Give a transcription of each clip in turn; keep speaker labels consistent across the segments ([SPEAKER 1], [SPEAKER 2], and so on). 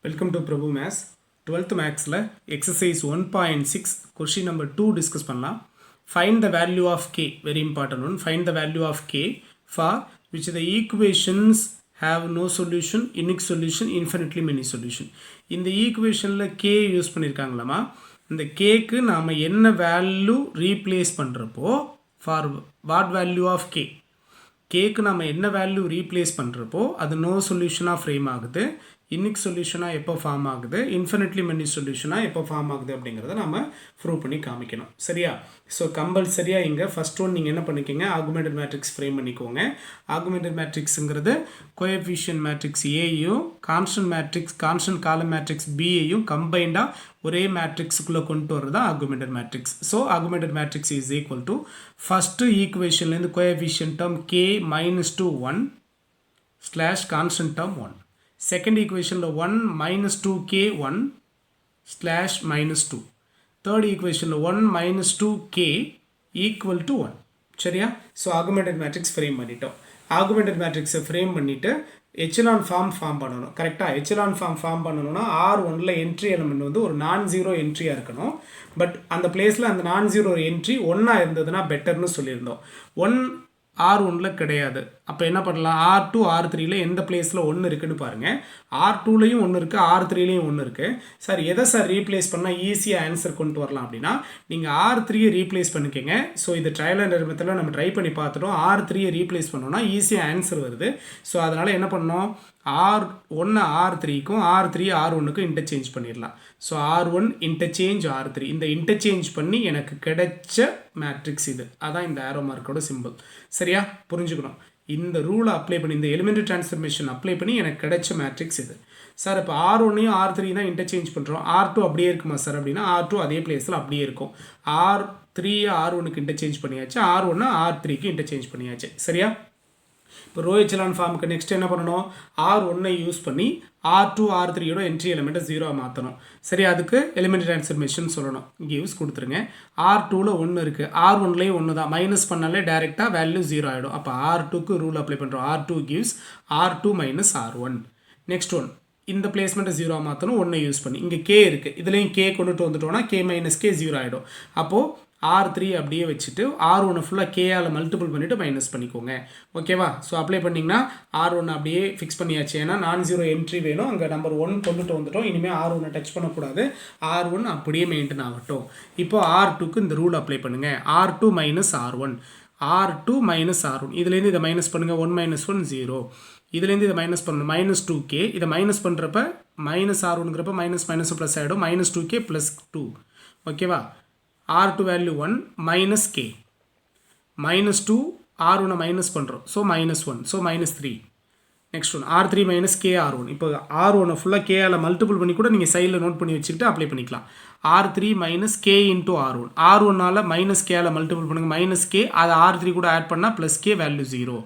[SPEAKER 1] Welcome to Prabhu Maths. 12th Maths exercise 1.6 question number 2 discuss பண்ணலாம். Find the value of k, very important one. Find the value of k for which the equations have no solution, unique solution, infinitely many solution. இந்த equationல k use பண்ணியிருக்காங்களாமா, இந்த kக்கு நாம் என்ன value replace பண்ணுறப்போ for what value of k, கேக்கு நம்ம என்ன value replace பண்ணுறப்போ அது no சொல்யூஷனாக ஃப்ரேம் ஆகுது, யூனிக் சொல்யூஷனாக எப்போ ஃபார்ம் ஆகுது, இன்ஃபினிட்லி மெனி சொல்யூஷனாக எப்போ ஃபார்ம் ஆகுது அப்படிங்கிறத நம்ம ப்ரூவ் பண்ணி காமிக்கணும். சரியா? ஸோ கம்பல்சரியாக இங்கே ஃபஸ்ட் ஒன் நீங்கள் என்ன பண்ணிக்கோங்க, ஆகுமெண்டட் மேட்ரிக்ஸ் ஃப்ரேம் பண்ணிக்கோங்க. ஆகுமெண்டட் மேட்ரிக்ஸுங்கிறது கோஎஃபிஷியன்ட் மேட்ரிக்ஸ் ஏயும் constant matrix constant column matrix பியையும் கம்பைண்டாக ஒரே மேட்ரிக்ஸுக்குள்ளே கொண்டு வர்றது தான் augmented matrix. So augmented matrix is equal to first ஈக்குவேஷன்லேருந்து coefficient term k minus 2 1 slash constant term 1. Second equation 1 minus 2k 1 slash minus 2. Third equation 1 minus 2k equal to 1. சரியா? So augmented matrix frame பண்ணிட்டோம். Augmented மேட்ரிக்ஸை frame பண்ணிவிட்டு எச்சலான் form பண்ணணும். கரெக்டாக எச்சலான் form பண்ணணும்னா R1ல் entry element வந்து ஒரு நான் ஜீரோ என்ட்ரியாக இருக்கணும். பட் அந்த பிளேஸில் அந்த நான் ஜீரோ என்ட்ரி ஒன்றா இருந்ததுன்னா பெட்டர்னு சொல்லியிருந்தோம். R1ல் கிடையாது. அப்போ என்ன பண்ணலாம், R2 R3ல் எந்த பிளேஸில் ஒன்று இருக்குன்னு பாருங்கள். R2லையும் ஒன்று இருக்குது, R3லையும் ஒன்று இருக்குது. சார் எதை சார் ரீப்ளேஸ் பண்ணால் ஈஸியாக ஆன்சர் கொண்டு வரலாம் அப்படின்னா, நீங்கள் R3யை ரீப்ளேஸ் பண்ணிக்கோங்க. ஸோ இது ட்ரையல் அண்ட் எரர் மெத்தடில் நம்ம ட்ரை பண்ணி பார்த்துட்டோம். R3யை ரீப்ளேஸ் பண்ணோன்னா ஈஸியாக ஆன்சர் வருது. ஸோ அதனால் என்ன பண்ணோம், R1 R3க்கும் R3 R1க்கும் இன்டர்சேஞ்ச் பண்ணிடலாம். ஸோ R1 இன்டர்சேஞ்ச் R3, இந்த இன்டர்சேஞ்ச் பண்ணி எனக்கு கிடைச்ச மேட்ரிக்ஸ் இது. அதான் இந்த ஆரோ மார்க்கோட சிம்பிள். சரியா? புரிஞ்சுக்கணும். இந்த ரூலை அப்ளை பண்ணி, இந்த எலிமெண்ட்ரி டிரான்ஸ்ஃபர்மேஷன் அப்ளை பண்ணி எனக்கு கிடைச்ச மேட்ரிக்ஸ் இது. சார் இப்போ R1ஐயும் R3 தான் இன்டர்சேஞ்ச் பண்ணுறோம், R2 அப்படியே இருக்குமா சார் அப்படின்னா, R2 அதே பிளேஸில் அப்படியே இருக்கும். R3 R1க்கு இன்டர்சேஞ்ச் பண்ணியாச்சு, R1 R3க்கு இன்டர்சேஞ்ச் பண்ணியாச்சு. சரியா? இப்போ ரோ எச்சலான் ஃபார்முக்கு நெக்ஸ்ட் என்ன பண்ணணும், R1ஐ யூஸ் பண்ணி R2 R3யோட என்ட்ரி எலிமெண்ட்டை ஜீரோவாக மாற்றணும். சரி, அதுக்கு எலிமெண்ட்ரி டிரான்ஸ்ஃபர்மேஷன் சொல்லணும். இங்கே யூஸ் கொடுத்துருங்க. R2ல் 1 இருக்குது, R1லேயும் 1 தான். மைனஸ் பண்ணாலே டேரெக்டாக வேல்யூ ஜீரோ ஆகிடும். அப்போ R2க்கு ரூல் அப்ளை பண்ணுறோம். R2 gives R2 minus R1. Next one, இந்த பிளேஸ்மெண்ட்டை ஜீரோ மாற்றணும். 1 யூஸ் பண்ணி இங்கே கே இருக்குது, இதுலேயும் கே கொண்டுட்டு வந்துட்டோம்னா k minus k ஜீரோ ஆகிடும். அப்போது R3 அப்படியே வச்சுட்டு R1 ஃபுல்லாக கேயால் மல்டிபிள் பண்ணிவிட்டு மைனஸ் பண்ணிக்கோங்க. ஓகேவா? ஸோ அப்ளை பண்ணிங்கன்னா R1 அப்படியே ஃபிக்ஸ் பண்ணியாச்சு. ஏன்னா நான் ஜீரோ என்ட்ரி வேணும், அங்கே நம்பர் 1 கொண்டுட்டு வந்துட்டோம். இனிமேல் R1 டச் பண்ணக்கூடாது, R1 அப்படியே மெயின்டைன் ஆகட்டும். இப்போ R2க்கு இந்த ரூல் அப்ளை பண்ணுங்கள். R2 minus R1, R2 minus R1, இதுலேருந்து இதை மைனஸ் பண்ணுங்கள். 1 minus 1 0, இதுலேருந்து இதை மைனஸ் பண்ணணும். மைனஸ் 2k, இதை மைனஸ் பண்ணுறப்ப மைனஸ் R1ங்கிறப்ப மைனஸ் மைனஸ் ப்ளஸ் ஆகிடும். Minus 2k plus 2. ஓகேவா? R2 value 1 minus k, minus 2 R1 minus பண்ணுறோம். So minus 1, so minus 3. Next one R3 minus k R1. இப்போ R1 ஃபுல்லாக கேயால் மல்டிபிள் பண்ணி கூட நீங்கள் சைடில் நோட் பண்ணி வச்சுக்கிட்டு அப்ளை பண்ணிக்கலாம். R3 minus k into R1. R1ஆல் மைனஸ் கேயால் மல்டிபிள் பண்ணுங்கள், மைனஸ் k, அதை R3 கூட ஆட் பண்ணால் plus k, value 0.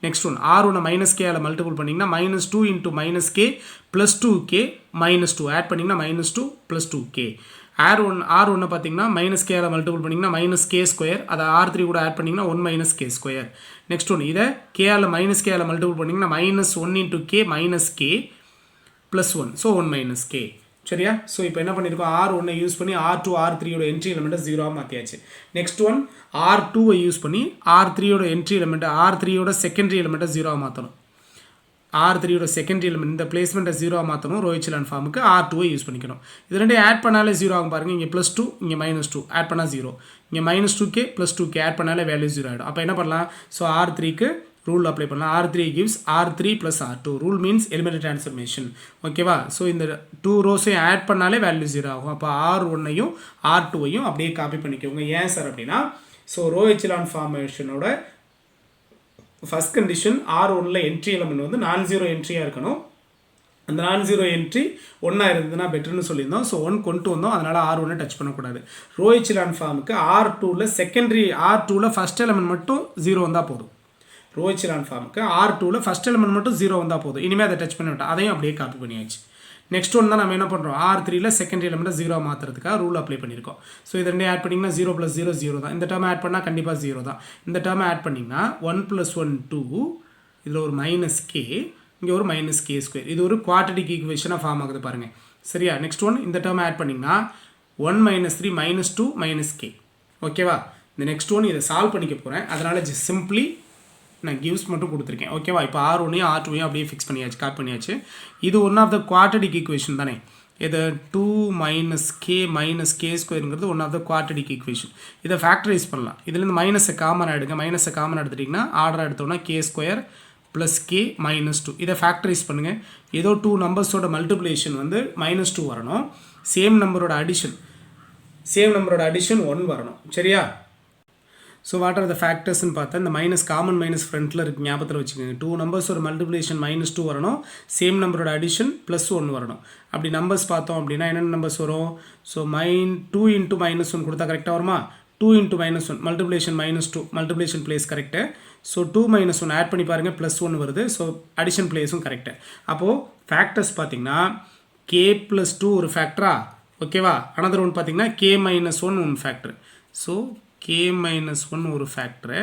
[SPEAKER 1] Next one R1 minus கேயால் மல்டிபிள் பண்ணிங்கன்னா minus 2 into minus k plus 2k minus 2 add பண்ணிங்கன்னா மைனஸ் 2 ப்ளஸ் 2k. R1 பார்த்தீங்கன்னா மைனஸ் கேல மல்டிபிள் பண்ணிங்கன்னா மைனஸ் கே ஸ்கொயர், அதை R3 கூட ஆட் பண்ணிங்கன்னா 1 minus K square. Next one, இதை கேல மைனஸ் கேல மல்டிபிள் பண்ணிங்கன்னா minus 1 into K minus K plus 1, so 1 minus K. சரியா? ஸோ இப்போ என்ன பண்ணியிருக்கோம், R1ஐ யூஸ் பண்ணி R2 R3யோட என்ட்ரி எலிமெண்ட்டை ஜீரோவாக மாற்றியாச்சு. நெக்ஸ்ட் ஒன், R2ஐ யூஸ் பண்ணி R3யோட என்ட்ரி எலிமெண்ட்டை R3யோட செகண்டரி எலிமெண்ட்டை ஜீரோவாக மாற்றணும். R3யோட செகண்டரி எலிமெண்ட் இந்த பிளேஸ்மெண்ட்டை ஜீரோவாக மாற்றணும். ரோ எச்சலான் ஃபார்முக்கு R2ஐ யூஸ் பண்ணிக்கணும். இது ரெண்டையும் ஆட் பண்ணாலே ஜீரோ ஆகும் பாருங்கள். இங்கே ப்ளஸ் 2, இங்கே மைனஸ் 2 ஆட் பண்ணால் 0. இங்கே minus 2k plus 2k add பண்ணாலே வேல்யூ 0 ஆகிடும். அப்போ என்ன பண்ணலாம், ஸோ R3க்கு ரூல் அப்ளை பண்ணலாம். R3 gives R3 plus R2. Rule means elementary transformation. ஓகேவா? ஸோ இந்த 2 ரோஸையும் ஆட் பண்ணாலே வேல்யூ 0 ஆகும். அப்போ R1ஐயும் R2ஐயும் அப்படியே காப்பி பண்ணிக்கோங்க. ஏன் சார் அப்படின்னா, ஸோ ரோ எச்சலான் ஃபார்மேஷனோட ஃபஸ்ட் கண்டிஷன் R1ல் என்ட்ரி எலிமெண்ட் வந்து நான் ஜீரோ என்ட்ரியாக இருக்கணும். அந்த நான் ஜீரோ என்ட்ரி 1 இருந்ததுன்னா பெட்டர்னு சொல்லியிருந்தோம். ஸோ 1 கொண்டு வந்தோம், அதனால் R1 டச் பண்ணக்கூடாது. ரோ எச்சலான் ஃபார்முக்கு R2ல் செகண்டரி R2ல் ஃபஸ்ட் எலிமெண்ட் மட்டும் 0 வந்தால் போதும். ரோ எச்சலான் ஃபார்முக்கு R2ல் ஃபஸ்ட் எலிமெண்ட் மட்டும் 0 வந்தால் போதும். இனிமேல் அதை டச் பண்ணி விட்டோம், அதையும் அப்படியே காப்பி பண்ணியாச்சு. நெக்ஸ்ட் ஒன் தான் நம்ம என்ன பண்ணுறோம், R3ல் செகண்டரி எலிமெண்ட்டை 0 மாற்றுறதுக்காக ரூல் அப்ளை பண்ணியிருக்கோம். ஸோ இது ரெண்டே ஆட் பண்ணிங்கன்னா 0 + 0 0 தான். இந்த டேர்ம் ஆட் பண்ணால் கண்டிப்பாக 0 தான். இந்த டேர்ம் ஆட் பண்ணிங்கன்னா 1 + 1 2, இதில் ஒரு மைனஸ் கே இங்கே ஒரு மைனஸ் கே ஸ்கொயர். இது ஒரு குவாட்ரடிக் ஈக்குவேஷனாக ஃபார்ம் ஆகுது பாருங்கள். சரியா? நெக்ஸ்ட் ஒன் இந்த டேர்ம் ஆட் பண்ணிங்கன்னா 1 மைனஸ் 3 மைனஸ் 2 மைனஸ் கே. ஓகேவா? இந்த நெக்ஸ்ட் ஒன் இதை சால்வ் பண்ணிக்க போகிறேன். அதனால் ஜஸ்ட் சிம்பிளி நான் கிவ்ஸ் மட்டும் கொடுத்துருக்கேன். ஓகேவா? இப்போ R1ஐயும் R2ஐயும் அப்படியே ஃபிக்ஸ் பண்ணியாச்சு, காட் பண்ணியாச்சு. இது one of the quadratic equation தானே. இது 2 மைனஸ் கே ஸ்கொயருங்கிறது one of the quadratic equation. இதை ஃபேக்டரைஸ் பண்ணலாம். இதுலேருந்து மைனஸை காமன் எடுங்க. மைனஸை காமன் எடுத்துட்டிங்கன்னா ஆர்டர் எடுத்தோன்னா K square plus K minus 2. இதை ஃபேக்டரைஸ் பண்ணுங்கள். ஏதோ 2 நம்பர்ஸோட மல்டிப்ளிகேஷன் வந்து -2 வரணும். சேம் நம்பரோட அடிஷன் 1 வரணும். சரியா? ஸோ வாட் ஆர் த ஃபேக்டர்ஸ்ன்னு பார்த்தா இந்த மைனஸ் காமன் மைனஸ் ஃப்ரண்ட்டில் இருக்குது, ஞாபகத்தில் வச்சுக்கோங்க. 2 நம்பர்ஸோட மல்டிப்ளிகேஷன் -2 வரணும். சேம் நம்பரோட அடிஷன் +1 வரணும். அப்படி நம்பர்ஸ் பார்த்தோம் அப்படின்னா என்னென்ன நம்பர்ஸ் வரும்? ஸோ 2 இன்ட்டு -1 கொடுத்தா கரெக்டாக வருமா? 2 into -1 multiplication -2 multiplication place correct. So 2 - 1 add பண்ணி பாருங்கள், +1 வருது. ஸோ அடிஷன் பிளேஸும் கரெக்டு. அப்போது ஃபேக்டர்ஸ் பார்த்தீங்கன்னா k + 2 ஒரு ஃபேக்டரா? ஓகேவா? அனதர் ஒன் பார்த்தீங்கன்னா k - 1 one factor. So k - 1 ஒரு factor,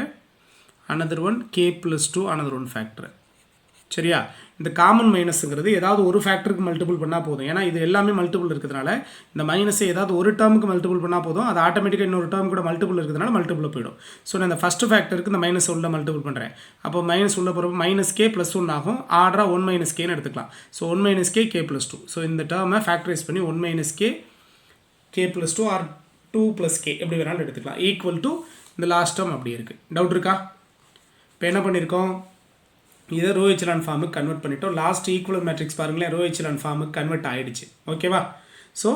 [SPEAKER 1] another one k + 2 another one factor. சரியா? இந்த காமன் மைனஸுங்கிறது ஏதாவது ஒரு ஃபேக்டருக்கு மல்டிபிள் பண்ணால் போதும். ஏன்னா இது எல்லாமே மல்டிபிள் இருக்கிறதுனால இந்த மைனஸை ஏதாவது ஒரு டேர்முக்கு மல்டிபிள் பண்ணால் போதும். அது ஆட்டோமேட்டிக்காக இன்னொரு டேர்ம் கூட மல்டிபிள் இருக்கிறதுனால மல்டிபிள் போயிடும். ஸோ நான் இந்த ஃபஸ்ட்டு ஃபேக்டருக்கு இந்த மைனஸ் உள்ள மல்டிபிள் பண்ணுறேன். அப்போ மைனஸ் உள்ள போகிறப்ப -k + 1 ஆகும். ஆர்டராக 1 - kன்னு எடுத்துக்கலாம். So 1 - k + 2. ஸோ இந்த டேர்மை ஃபேக்டரைஸ் பண்ணி 1 - k + 2 ஆர் 2 + k எப்படி வேணாலும் எடுத்துக்கலாம். ஈக்குவல் டு இந்த லாஸ்ட் டேர்ம் அப்படி இருக்குது. டவுட் இருக்கா? இப்போ என்ன பண்ணியிருக்கோம்? இதை ரோ எச்சலான் ஃபார்முக்கு கன்வெர்ட் பண்ணிட்டோம். லாஸ்ட் ஈக்குவல் மேட்ரிக்ஸ் பாருங்களேன், ரோ எச்சலான் ஃபார்முக்கு கன்வெர்ட் ஆகிடுச்சு. ஓகேவா? So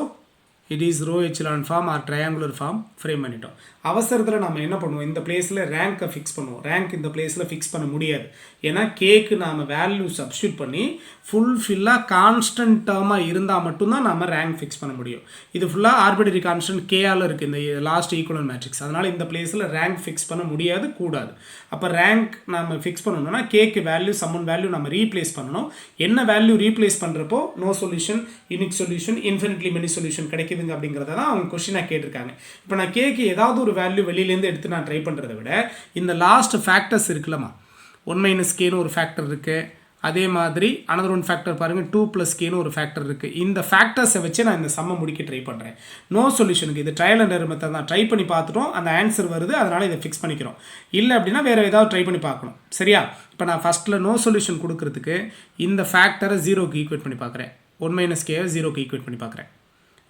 [SPEAKER 1] it is row echelon form or triangular form frame பண்ணிட்டோம். அவசரத்தில் நம்ம என்ன பண்ணுவோம்? இந்த பிளேஸில் ரேங்க்கை ஃபிக்ஸ் பண்ணுவோம். ரேங்க் இந்த பிளேஸில் ஃபிக்ஸ் பண்ண முடியாது. ஏன்னா கேக்கு நாம் வேல்யூ சப்ஸ்டியூட் பண்ணி ஃபுல்லாக கான்ஸ்டன்ட் டேர்மாக இருந்தால் மட்டும்தான் நம்ம ரேங்க் ஃபிக்ஸ் பண்ண முடியும். இது ஃபுல்லாக ஆர்பிட்டரி கான்ஸ்டன்ட் கேஆல் இருக்குது இந்த லாஸ்ட் ஈக்குவல் மேட்ரிக்ஸ். அதனால் இந்த பிளேஸில் ரேங்க் ஃபிக்ஸ் பண்ண முடியாது, கூடாது. அப்போ ரேங்க் நம்ம ஃபிக்ஸ் பண்ணணும்னா கேக்கு வேல்யூ சம்மன் வேல்யூ நம்ம ரீப்ளேஸ் பண்ணணும். என்ன வேல்யூ ரீப்ளேஸ் பண்ணுறப்போ no solution, unique solution, infinitely many solution கிடைக்குதுங்க அப்படிங்கிறத தான் அவங்க கொஸ்டினாக கேட்டிருக்காங்க. இப்போ நான் கேக்கு ஏதாவது ஒரு வேல்யூ வெளியிலேருந்து எடுத்து நான் ட்ரை பண்ணுறதை விட இந்த லாஸ்ட் ஃபேக்டர்ஸ் இருக்குல்லம்மா, 1 - kன்னு ஒரு ஃபேக்டர் இருக்குது. அதே மாதிரி அனதர் ஒன் ஃபேக்டர் பாருங்கள், 2 + kன்னு ஒரு ஃபேக்டர் இருக்குது. இந்த ஃபேக்டர்ஸை வச்சு நான் இந்த சம்மை முடிக்க ட்ரை பண்ணுறேன். நோ சொல்யூஷனுக்கு இது ட்ரையல் அண்ட் எரர் மெத்தட் தான். ட்ரை பண்ணி பார்த்துட்டோம், அந்த ஆன்சர் வருது, அதனால் இதை ஃபிக்ஸ் பண்ணிக்கிறோம். இல்லை அப்படின்னா வேறு ஏதாவது ட்ரை பண்ணி பார்க்கணும். சரியா? இப்போ நான் ஃபஸ்ட்டில் நோ சொல்யூஷன் கொடுக்கறதுக்கு இந்த ஃபேக்டரை 0க்கு ஈக்குவேட் பண்ணி பார்க்குறேன். 1 - kவை 0க்கு ஈக்குவேட் பண்ணி பார்க்குறேன்.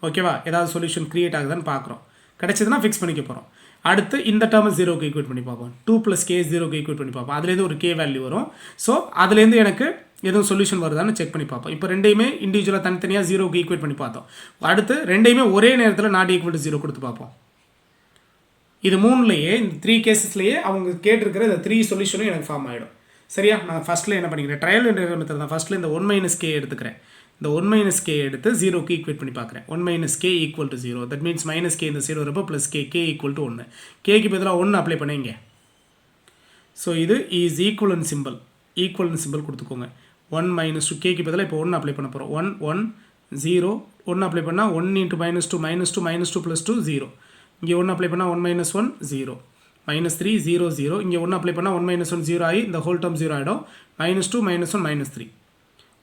[SPEAKER 1] ஓகேவா? ஏதாவது சொல்யூஷன் க்ரியேட் ஆகுதான்னு பார்க்குறோம். கிடைச்சதுன்னா ஃபிக்ஸ் பண்ணிக்க போகிறோம். அடுத்து இந்த டேர்மை 0க்கு ஈக்குவேட் பண்ணி பார்ப்போம். 2 + k 0க்கு ஈக்குவேட் பண்ணி பார்ப்போம். அதுலேருந்து ஒரு k வேல்யூ வரும். ஸோ அதுலேருந்து எனக்கு எதுவும் சொல்யூஷன் வருதான்னு செக் பண்ணி பார்ப்போம். இப்போ ரெண்டையுமே இண்டிவிஜுவலாக தனித்தனியாக 0க்கு ஈக்குவேட் பண்ணி பார்த்தோம். அடுத்து ரெண்டையுமே ஒரே நேரத்தில் நாட் ஈக்குவல் டு 0 கொடுத்து பார்ப்போம். இது 3லேயே இந்த 3 கேசஸ்லேயே அவங்க கேட்டிருக்கிற இந்த 3 சொல்யூஷனும் எனக்கு ஃபார்ம் ஆகிடும். சரியா? நான் ஃபஸ்ட்டில் என்ன பண்ணிக்கிறேன்? ட்ரையல் அண்ட் எரர் மெத்தட் தான். ஃபஸ்ட்டில் இந்த 1 - k எடுத்துக்கிறேன். இந்த 1 - k எடுத்து 0க்கு ஈக்குவேட் பண்ணி பார்க்குறேன். 1 - k = 0. தட் மீன்ஸ் -k இந்த 0 வரப்போ +k, k = 1. கேக்கு பதிலாக 1 அப்ளை பண்ணிங்க. ஸோ இது இஸ் ஈக்குவலன் சிம்பிள் கொடுத்துக்கோங்க. 1 - 2 கேக்கு பதிலாக இப்போ 1 அப்ளை பண்ண போகிறோம். 1 1 0 1 அப்ளை பண்ணால் 1 × -2 -2 + 2 0. இங்கே 1 அப்ளை பண்ணால் 1 - 1 0 -3 0 0. இங்கே 1 அப்ளை பண்ணால் 1 - 1 0 ஆகி இந்த ஹோல் டேர்ம் 0 ஆகிடும். -2 -1 -3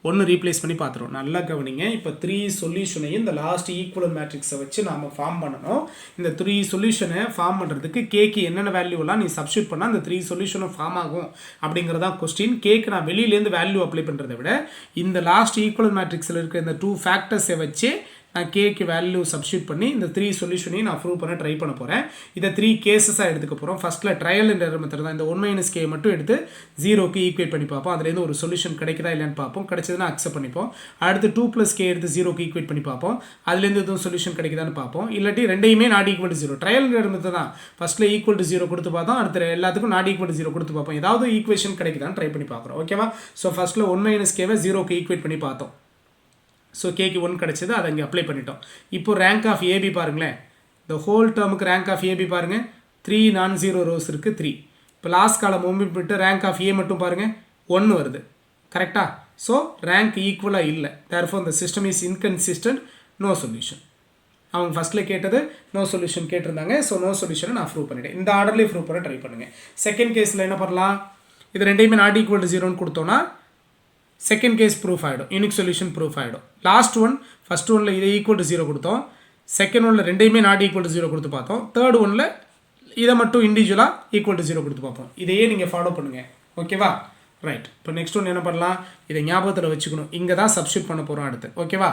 [SPEAKER 1] 1 ரீப்ளேஸ் பண்ணி பார்த்துருவோம். நல்லா கவனிங்க. இப்போ 3 சொல்யூஷனையும் இந்த லாஸ்ட் ஈக்குவல் மேட்ரிக்ஸை வச்சு நாம் ஃபார்ம் பண்ணணும். இந்த 3 சொல்யூஷனை ஃபார்ம் பண்ணுறதுக்கு கேக்கு என்னென்ன வேல்யூலாம் நீ சப்ஸ்டியூட் பண்ணால் அந்த 3 சொல்யூஷனும் ஃபார்ம் ஆகும் அப்படிங்கிறதான் கொஸ்டின். கேக்கு நான் வெளியிலேருந்து வேல்யூ அப்ளை பண்ணுறதை விட இந்த லாஸ்ட் ஈக்குவல் மேட்ரிக்ஸில் இருக்கிற இந்த 2 ஃபேக்டர்ஸை வச்சு நான் கேக்கு வேல்யூ சப்ஸ்டியூட் பண்ணி இந்த 3 சொல்யூஷனையும் நான் ப்ரூவ் பண்ண ட்ரை பண்ண போகிறேன். இதை 3 கேசஸாக எடுத்துக்க போகிறோம். ஃபஸ்ட்டில் ட்ரையல் அண்ட் எரர் மெத்தட் தான். இந்த 1 - k மட்டும் எடுத்து 0க்கு ஈக்குவேட் பண்ணி பார்ப்போம். அதுலேருந்து ஒரு சொல்யூஷன் கிடைக்குதா இல்லைன்னு பார்ப்போம். கிடைச்சதுன்னா அக்செப்ட் பண்ணிப்போம். அடுத்து 2 + k எடுத்து 0க்கு ஈக்குவேட் பண்ணி பார்ப்போம். அதுலேருந்து எதுவும் சொல்யூஷன் கிடைக்குதான்னு பார்ப்போம். இல்லாட்டி ரெண்டையுமே not equal to 0. Trial and error method தான். ஃபஸ்ட்டில் ஈக்குவல் டு 0 கொடுத்து பார்த்தோம். அடுத்த எல்லாத்துக்கும் நாட் ஈக்குவல் டு 0 கொடுத்து பார்ப்போம். ஏதாவது ஈக்குவேஷன் கிடைக்குதான்னு ட்ரை பண்ணி பார்க்குறோம். ஓகேவா? ஸோ ஃபஸ்ட்டில் 1 - kவை 0க்கு ஈக்குவேட் பண்ணி பார்த்தோம். ஸோ கேக்கு 1 கிடச்சிது, அதை இங்கே அப்ளை பண்ணிட்டோம். இப்போ ரேங்க் ஆஃப் ஏபி பாருங்களேன். இந்த ஹோல் டேர்முக்கு ரேங்க் ஆஃப் ஏபி பாருங்கள். 3 நான்-0 ரோஸ் இருக்குது 3. இப்போ லாஸ்ட் காலம் மூவ்மெண்ட் விட்டு ரேங்க் ஆஃப் ஏ மட்டும் பாருங்கள் 1 வருது. கரெக்டாக? ஸோ ரேங்க் ஈக்குவலாக இல்லை. தேர்ஃபோர் இந்த system is inconsistent, no solution. அவங்க ஃபஸ்ட்டில் கேட்டது நோ சொல்யூஷன் கேட்டிருந்தாங்க. ஸோ நோ சொல்யூஷனை நான் ப்ரூவ் பண்ணிட்டேன். இந்த ஆர்டர்லேயே ப்ரூவ் பண்ண ட்ரை பண்ணுங்கள். செகண்ட் கேஸில் என்ன பண்ணலாம்? இது ரெண்டையுமே நாட் ஈக்குவல் டு 0ன்னு கொடுத்தோன்னா செகண்ட் கேஸ் ப்ரூஃப் ஆகிடும், யூனிக் சொல்யூஷன் ப்ரூஃப் ஆகிடும். லாஸ்ட் ஒன் ஃபஸ்ட் ஒன்ல இதை ஈக்குவல் டு 0 கொடுத்தோம், செகண்ட் ஒன்ல ரெண்டையுமே நாட் ஈக்குவல் டு 0 கொடுத்து பார்த்தோம், தேர்ட் ஒன்ல இதை மட்டும் இண்டிவிஜுவலாக ஈக்குவல் டு 0 கொடுத்து பார்ப்போம். இதையே நீங்கள் ஃபாலோ பண்ணுங்கள். ஓகேவா? ரைட். இப்போ நெக்ஸ்ட் ஒன்று என்ன பண்ணலாம், இதை ஞாபகத்தில் வச்சுக்கணும், இங்கே தான் சப்ஸ்டியூட் பண்ண போகிறோம் அடுத்து. ஓகேவா?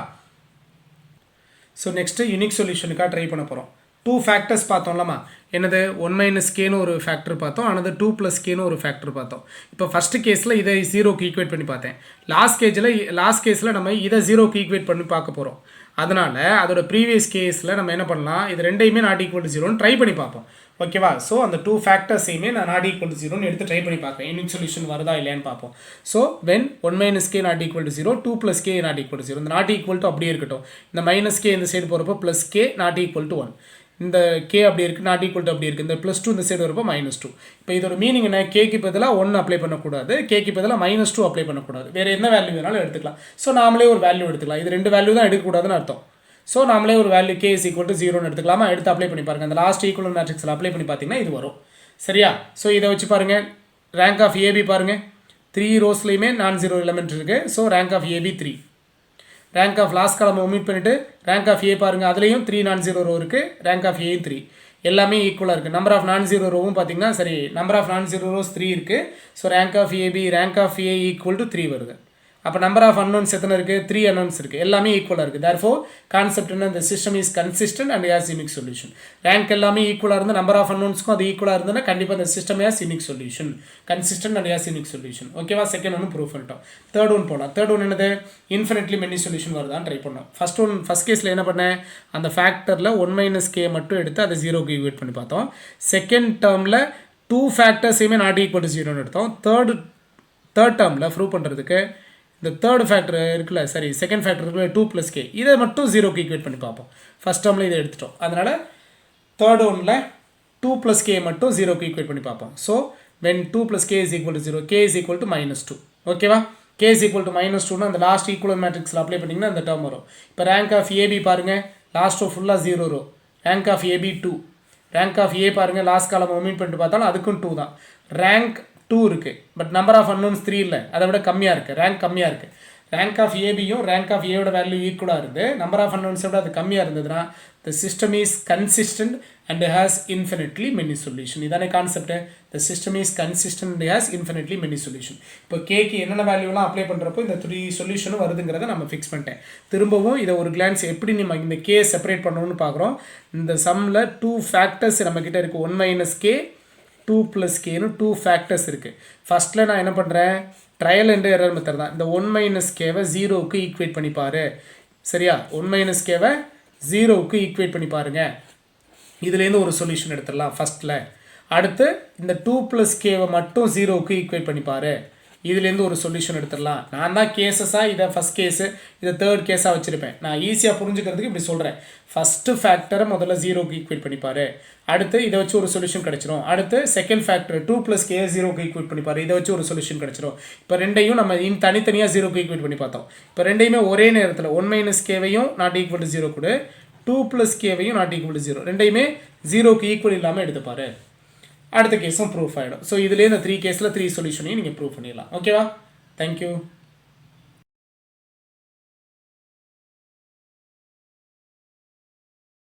[SPEAKER 1] ஸோ நெக்ஸ்ட்டு யூனிக் சொல்யூஷனுக்காக ட்ரை பண்ண போகிறோம். 2 ஃபேக்டர்ஸ் பார்த்தோம்லாமா, என்னது 1 - kன்னு ஒரு ஃபேக்டர் பார்த்தோம், அனது 2 + kன்னு ஒரு ஃபேக்டர் பார்த்தோம். இப்போ ஃபஸ்ட்டு கேஸில் இதை 0க்கு ஈக்குவேட் பண்ணி பார்த்தேன். லாஸ்ட் கேஸில் நம்ம இதை 0க்கு ஈக்குவேட் பண்ணி பார்க்க போகிறோம். அதனால் அதோட ப்ரீவியஸ் கேஸில் நம்ம என்ன பண்ணலாம், இது ரெண்டையுமே நாட் ஈக்குவல் டு 0ன்னு ட்ரை பண்ணி பார்ப்போம். ஓகேவா? ஸோ அந்த 2 ஃபேக்டர்ஸையுமே நான் நாட் ஈக்குவல் டு 0ன்னு எடுத்து ட்ரை பண்ணி பார்ப்பேன், யூனிக் சொல்யூஷன் வருதா இல்லையான்னு பார்ப்போம். So when 1 - k not equal to 0, 2 + k not equal to 0. இந்த நாட் ஈக்குவல் டு அப்படியே இருக்கட்டும், இந்த -k இந்த சைடு போகிறப்போ +k நாட் ஈக்குவல் டு 1, இந்த k அப்படி இருக்குது, நாட் ஈக்குவல் டு அப்படி இருக்குது, இந்த +2 இந்த சைடு வரப்போ -2. இப்போ இதோட மீனிங் என்ன, கேக்கு பதிலாக 1 அப்ளை பண்ணக்கூடாது, கேக்கு பதிலாக -2 அப்ளை பண்ணக்கூடாது, வேறு என்ன வேல்யூ வேணாலும் எடுத்துக்கலாம். ஸோ நாமளே ஒரு வேல்யூ எடுத்துக்கலாம், இது 2 வேல்யூ தான் எடுக்கக்கூடாதுன்னு அர்த்தம். ஸோ நாமளே ஒரு வேல்யூ k = 0ன்னு எடுத்துக்கலாமா, எடுத்து அப்ளை பண்ணி பாருங்கள். அந்த லாஸ்ட் ஈக்குவல் மேட்ரிக்ஸில் அப்ளை பண்ணி பார்த்தீங்கன்னா இது வரும். சரியா? ஸோ இதை வச்சு பாருங்கள், ரேங்க் ஆஃப் ஏபி பாருங்கள், 3 ரோஸ்லையுமே நான்-0 எலிமெண்ட் இருக்குது. So rank of A B 3. Rank of last column omit பண்ணிவிட்டு ரேங்க் ஆஃப் ஏ பாருங்கள், அதுலேயும் 3 நான்-0 ரோ இருக்குது, ரேங்க் ஆஃப் ஏயும் 3, எல்லாமே ஈக்குவலாக இருக்குது. நம்பர் ஆஃப் நான்-0 ரோவும் பார்த்தீங்கன்னா சரி, நம்பர் ஆஃப் நான்-0 ரோஸ் 3 இருக்குது. So rank of A B rank of A equal to 3 வருது. அப்போ நம்பர் ஆஃப் அன்னோன்ஸ் எத்தனை இருக்குது, 3 அன்னோன்ஸ் இருக்குது, எல்லாமே ஈக்குவலாக இருக்குது. தேர்ஃபோர் கான்செப்ட் என்ன, இந்த system is consistent and has unique solution. Rank எல்லாமே ஈக்குவலாக இருந்து நம்பர் ஆஃப் அன்னோன்ஸ்க்கும் அது ஈக்குவலாக இருந்ததுன்னா கண்டிப்பாக இந்த system has unique solution, consistent and has unique solution. ஓகேவா? செகண்ட் ஒன்று ப்ரூவ் பண்ணிட்டோம். தேர்ட் ஒன் போகலாம். தேர்ட் ஒன் என்னது, இன்ஃபினிட்லி மெனி சொல்யூஷன் வருதான்னு ட்ரை பண்ணோம். ஃபஸ்ட் கேஸில் என்ன பண்ணேன், அந்த ஃபேக்டரில் 1 - k மட்டும் எடுத்து அதை 0க்கு ஈக்குவேட் பண்ணி பார்த்தோம். செகண்ட் டேர்மில் 2 ஃபேக்டர்ஸையுமே நாட் ஈக்குவல் டு 0ன்னு எடுத்தோம். தேர்ட் டேர்மில் ப்ரூவ் பண்ணுறதுக்கு இந்த தேர்ட் ஃபேக்டர் இருக்குல்ல, சரி செகண்ட் ஃபேக்டர் இருக்குல்ல 2 + k, இதை மட்டும் 0க்கு ஈக்குவேட் பண்ணி பார்ப்போம். ஃபஸ்ட் டேர்மில் இதை எடுத்துட்டோம், அதனால் தேர்ட் ஒன்ல 2 + k மட்டும் 0க்கு ஈக்குவேட் பண்ணி பார்ப்போம். So when 2 + k = 0, k = -2. ஓகேவா? k = -2னா அந்த லாஸ்ட் ஈக்குவல் மேட்ரிக்ஸில் அப்ளை பண்ணிங்கன்னா அந்த டேர்ம் வரும். இப்போ ரேங்க் ஆஃப் ஏபி பாருங்கள், லாஸ்ட் ரோ ஃபுல்லாக 0 row, rank of AB 2, rank of A பாருங்கள், லாஸ்ட் காலம் ஒமிட் பண்ணிட்டு பார்த்தாலும் அதுக்கும் 2 தான். ரேங்க் 2 இருக்குது, பட் நம்பர் ஆஃப் அன்னோன்ஸ் 3 இல்லை, அதை விட கம்மியாக இருக்குது, ரேங்க் கம்மியாக இருக்குது. ரேங்க் ஆஃப் ஏபியும் ரேங்க் ஆஃப் ஏவோட வேல்யூ ஈக்குவலாக இருந்து நம்பர் ஆஃப் அன்னோன்ஸை விட அது கம்மியாக இருந்ததுன்னா the system is consistent and has infinitely many solution. இதானே concept, the system is consistent and has infinitely many solution. இப்போ கேக்கு என்னென்ன வேல்யூலாம் அப்ளை பண்ணுறப்போ இந்த 3 சொல்யூஷனும் வருதுங்கிறத நம்ம ஃபிக்ஸ் பண்ணிட்டேன். திரும்பவும் இதை ஒரு கிளான்ஸ் எப்படி நம்ம இந்த கே செப்பரேட் பண்ணணும்னு பார்க்குறோம். இந்த சம்மில் 2 ஃபேக்டர்ஸ் நம்மக்கிட்ட இருக்குது, 1 - k 2 + kன்னு 2 ஃபேக்டர்ஸ் இருக்குது. ஃபஸ்ட்டில் நான் என்ன பண்ணுறேன், ட்ரையல் அண்ட் எரர் மெத்தட் தான். இந்த 1 - kவை 0க்கு ஈக்குவேட் பண்ணி பாரு. சரியா? 1 - kவை 0க்கு ஈக்குவேட் பண்ணி பாருங்கள். இதுலேருந்து ஒரு சொல்யூஷன் எடுத்துடலாம் ஃபஸ்ட்டில். அடுத்து இந்த 2 + kவை மட்டும் 0க்கு ஈக்குவேட் பண்ணி பாரு. இதுலேருந்து ஒரு சொல்யூஷன் எடுத்துடலாம். நான் தான் கேஸஸாக இதை ஃபஸ்ட் கேஸு இதை தேர்ட் கேஸாக வச்சுருப்பேன். நான் ஈஸியாக புரிஞ்சுக்கிறதுக்கு இப்படி சொல்கிறேன். ஃபஸ்ட்டு ஃபேக்டரை முதல்ல 0க்கு ஈக்குவேட் பண்ணிப்பார். அடுத்து இதை வச்சு ஒரு சொல்யூஷன் கிடச்சிரும். அடுத்து செகண்ட் ஃபேக்டர் 2 + k 0க்கு ஈக்குவேட் பண்ணிப்பார். இதை வச்சு ஒரு சொல்யூஷன் கிடச்சிரும். இப்போ ரெண்டையும் நம்ம தனித்தனியாக 0க்கு ஈக்குவேட் பண்ணி பார்த்தோம். இப்போ ரெண்டையுமே ஒரே நேரத்தில் 1 - kவையும் நாட் ஈக்குவல் டு 0 கூட 2 + kவையும் நாட் ஈக்குவல் டு 0 ரெண்டையுமே 0க்கு ஈக்குவல் இல்லாமல் எடுத்துப்பார். அடுத்த கேஸும் ப்ரூஃப் ஆகிடும். ஸோ இதுலேயே இந்த 3 கேஸில் 3 சொல்யூஷனையும் நீங்கள் ப்ரூவ் பண்ணிடலாம். ஓகேவா? தேங்க்யூ.